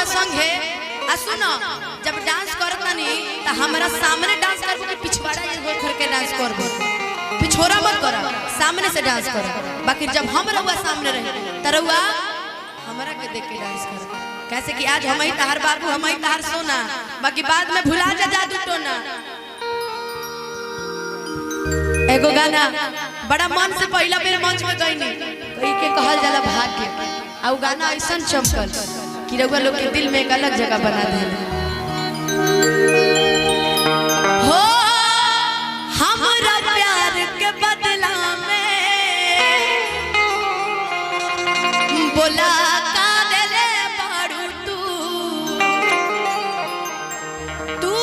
हमरा संग है आ सुनो जब डांस करत नहीं त हमरा सामने डांस करबो कि पिछवाड़ा ये होय कर के डांस करबो पिछोरा मत करा सामने से डांस करा बाकी जब हम रहुआ सामने रहे त रहुआ हमरा के देख के डांस करा कैसे कि आज हम ही तहार बाबू हम ही तहार सोना बाकी बाद में भुला जा जादू टोना। एगो गाना बड़ा मन से पहला बेर मंच में गईनी कहीं के कहल जाला भाग्य आ उ गाना ऐसन चमकल कि रउआ लोग के दिल में एक अलग जगह बना दे हो हमरा प्यार के बदला में बोला का देले बारू तू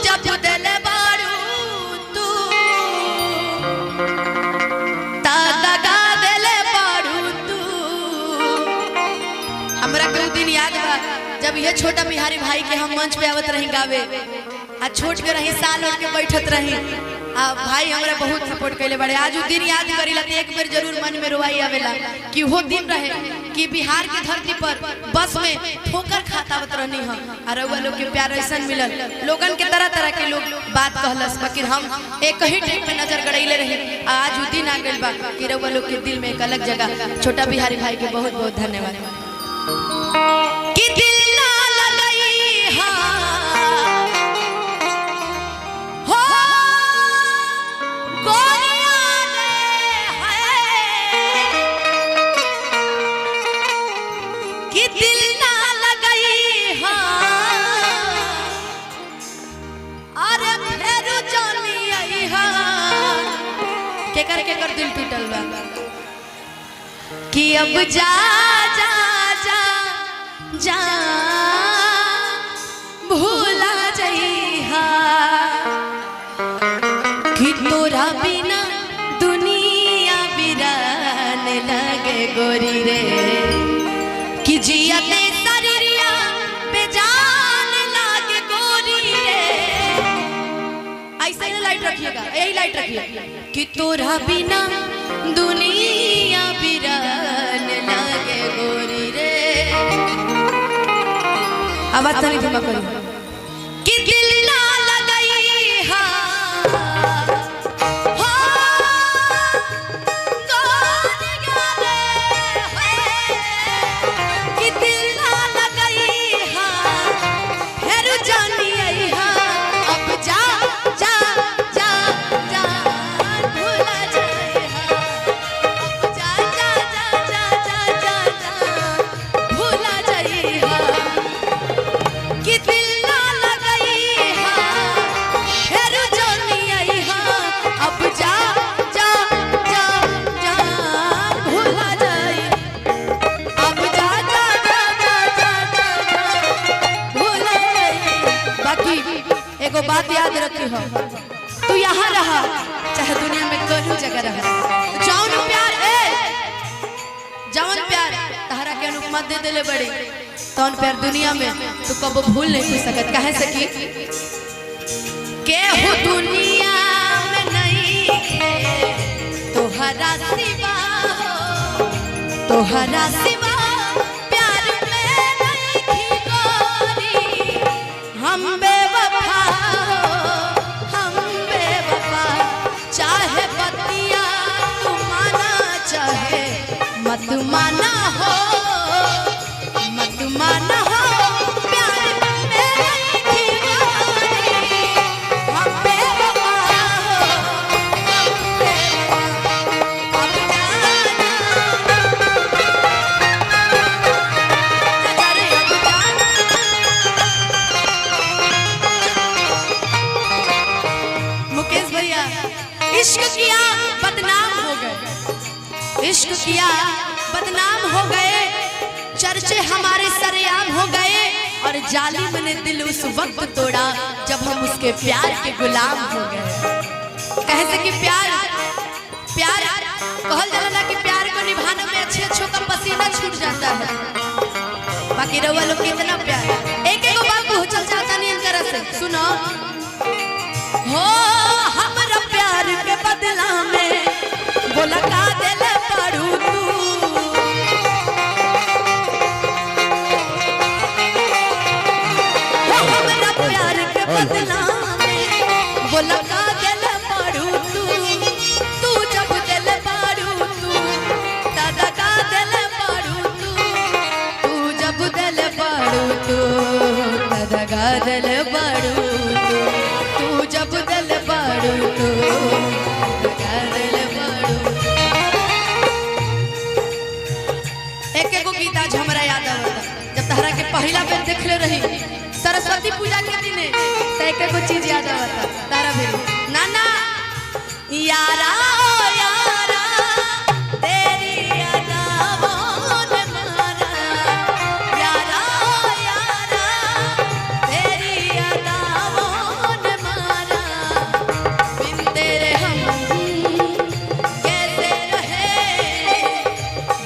जब देले बारू तू ता दगा देले बारू तू। हमरा के दिन याद बा जब ये छोटा बिहारी भाई के हम मंच पे आवत रही गावे आ छोट के रही साल और के बैठत रही आ भाई हमरा बहुत सपोर्ट कैले बड़े आज उ दिन याद करीला त एक बेर जरूर मन में रोवाई आवेला कि वो दिन रहे कि बिहार के धरती पर बस में ठोकर खातावत रहनी हम आ रउआ लोग के प्यार ऐसन मिलल लोगन के तरह तरह के लोग बात कहलस बाकी हम एक ही टाइप पे नजर गड़ैले रही आज उ दिन आ गइल बा कि रउआ लोग के दिल में एक अलग जगह छोटा बिहारी भाई के बहुत बहुत धन्यवाद कि दिल ना लगई हां हो गोरिया रे है कि दिल ना लगई हां अरे फेरू जानी आई हां केकर दिल टूटल बा कि अब जा जा जा जा भूला जइहा कि तोरा बिना दुनिया बिरान लगे गोरी रे कि जिया ते शरीरिया बेजान लगे गोरी रे ऐसे ही लाइट रखिएगा यही लाइट रखिए कि तोरा बिना दुनिया बिरान लगे गोरी रे आवाज नहीं धीमा करो कि दिल ना लगई हां हो गोरिया रे कि दिल ना लगई हां फेर जानी आई हां अब जा जा जा जा भूला जाए हां जा जा जा जा जा जा भूला जाए हां कि दिल ना लगई हां फेर जानी आई हां अब जा जा जा जा भूला जाए अब जा जा जा जा जा भूला जाए। बाकी एगो बात याद रखी हो तू यहाँ रहा चाहे दुनिया में कोई जगह रहा जौन प्यार जौन प्यार तहरा के अनुपमा दे देले बड़ी तौन प्यार दुनिया में तू कबो भूल नहीं सकत कहे से कि केहू दुनिया में नहीं है तोहरा सिवा हो तोहरा सिवा प्यार में नहीं थी गोरी हम बेवफा हो हम बेवफा चाहे बतिया तू माना चाहे मत माना हो मत माना हो प्यार में नहीं थी गोरी हम बेवफा हो हम बेवफा अब जाना अरे अब जाना मुकेश भैया इश्क किया बदनाम हो गए इश्क किया बदनाम हो गए चर्चे हमारे सरेआम हो गए और जालिम ने दिल उस वक्त तोड़ा जब हम उसके प्यार के गुलाम हो गए। कहे से कि प्यार प्यार कहल जाला ना कि प्यार को निभाने में अच्छे अच्छों का पसीना छूट जाता है बाकी रउआ लोग कितना प्यार एक एक बात हो चल जाता नहीं तरह से सुनो हो हमरा प्यार के बदला में बोला का देले पड़ू तू बदनामे बोला का दिल पाड़ू तू जब दिल पाड़ू तू दादा का दिल पाड़ू तू जब दिल पाड़ू तू दादा का दिल पाड़ू तू जब दिल पाड़ू तू दादा दिल पाड़ू। एक एगो गीत आज हमरा याद आवता जब तहरा के पहला बेर देखले रही सरस्वती पूजा के दिन त एक एगो चीज याद आवता तारा भी नाना यारा यारा तेरी अदाओं ने मारा यारा यारा तेरी अदाओं ने मारा बिन तेरे हम कैसे रहे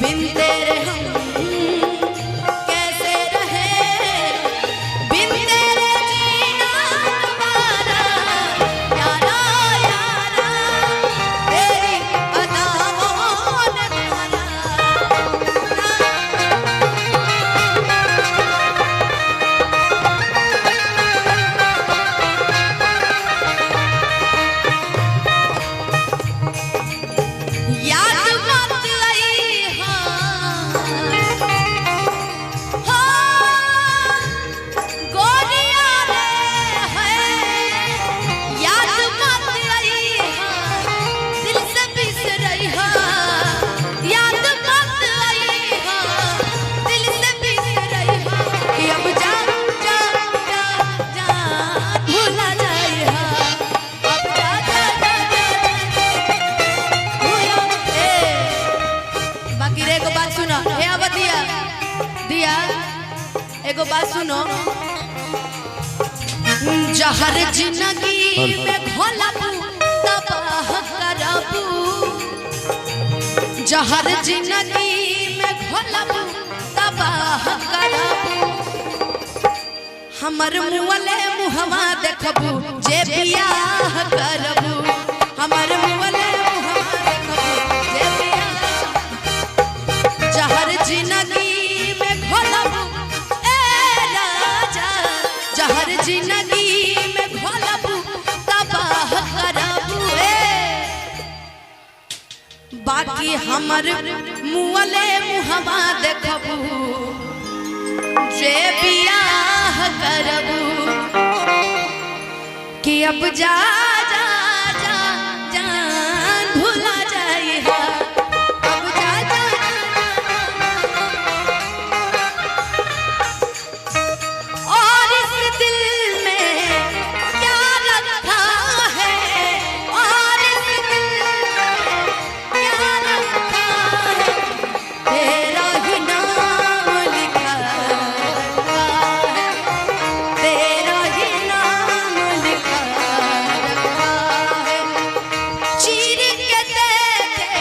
बिन तेरे हम कैसे रहे बिन तेरे जीना तुम्हारा यारा यारा तेरी अदाओं ने मारा। याद मत आई हाँ गोरिया रे है याद मत आई हाँ दिल से बिसरई हाँ याद मत आई हाँ दिल से बिसरई हाँ कि अब जा जा जा जा भूला जाए हाँ अब जा जा जा जा भूला बाकी रे एगो बात सुनो हे अब दिया दिया एगो बात सुनो जहर जिंदगी में घोलबू तबाह करबू जहर जिंदगी में घोलबू तबाह करबू हमर मुअले मुहवा देखबू जे बियाह करबू हमर मुअले मुहवा देखबू जे बियाह जहर जिंदगी में घोलबू ए राजा जहर जिंदगी में घोलबू तबाह करबू ए बाकी हमर मुअले मुहवा देखबू जे बियाह करबू कि अब जा जा जा जान भुला जाई हा अब जा जा और इस दिल में क्या रखा है और इस दिल में क्या रखा है तेरा ही नाम लिखा है तेरा ही नाम लिखा रखा है चीर के देखे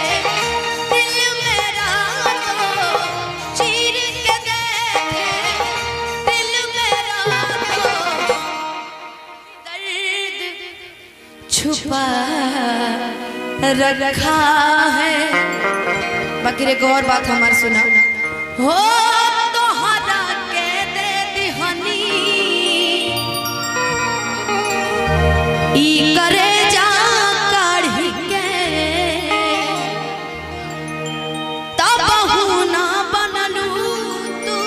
दिल मेरा तो चीर के देखे दिल मेरा तो दर्द छुपा रखा है। बाकी एक और बात हमारे सुना हो तोहरा के दे दिहनी ई करे जा काढ़ी के तब ना बनलू तू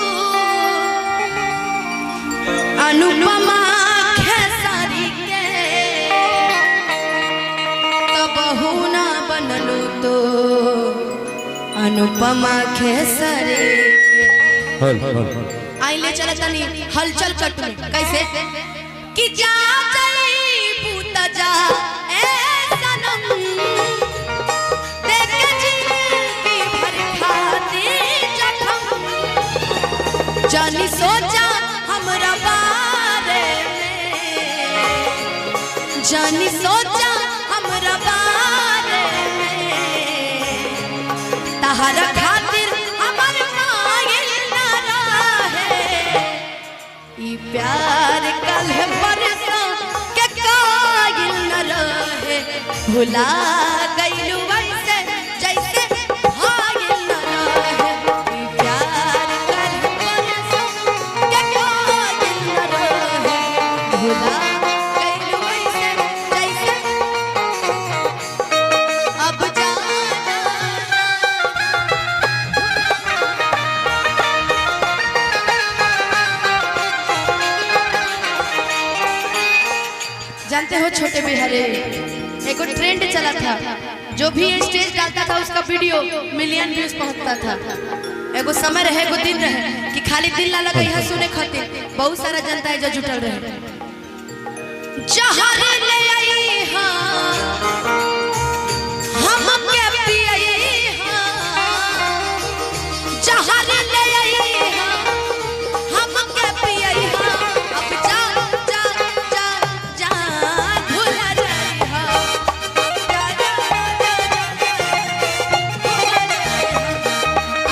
अनुपमा खेसारी के तब ना बनलू तो अनुपमा खेसारी आइले चल तनी हलचल कट में कैसे कि जा जईबू त जा ए सनम देख जिंदगी भर खातिर जखम जानी सोचा हमरा बारे में जानी सोचा हमरा बारे में तहरा खातिर हमर मायल न रहे ई प्यार कल बरसों के कायल न रहे भुला गइलू वैसे जैसे भायल न रहे ई प्यार कल बरसों के कायल न रहे भुला जानते हो छोटे बिहारी, एक ट्रेंड चला था, जो भी स्टेज डालता था उसका वीडियो मिलियन व्यूज पहुंचता था। एगो समय रहे, एगो दिन रहे कि खाली दिल ला लगा यहाँ सुने खातिर बहुत सारा जनता है जो जुटल रहे। जहर ले आई हां हम के पियई हां, जहर ले आई हां हम के पियई हां, अब जा जा जा जा भूल जाई हां, जा जा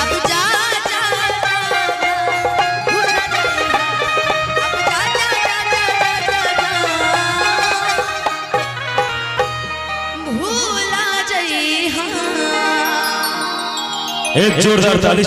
अब जा जा भूल जाई हां, अब जा भूला जाई हां। एक जोरदार ताली।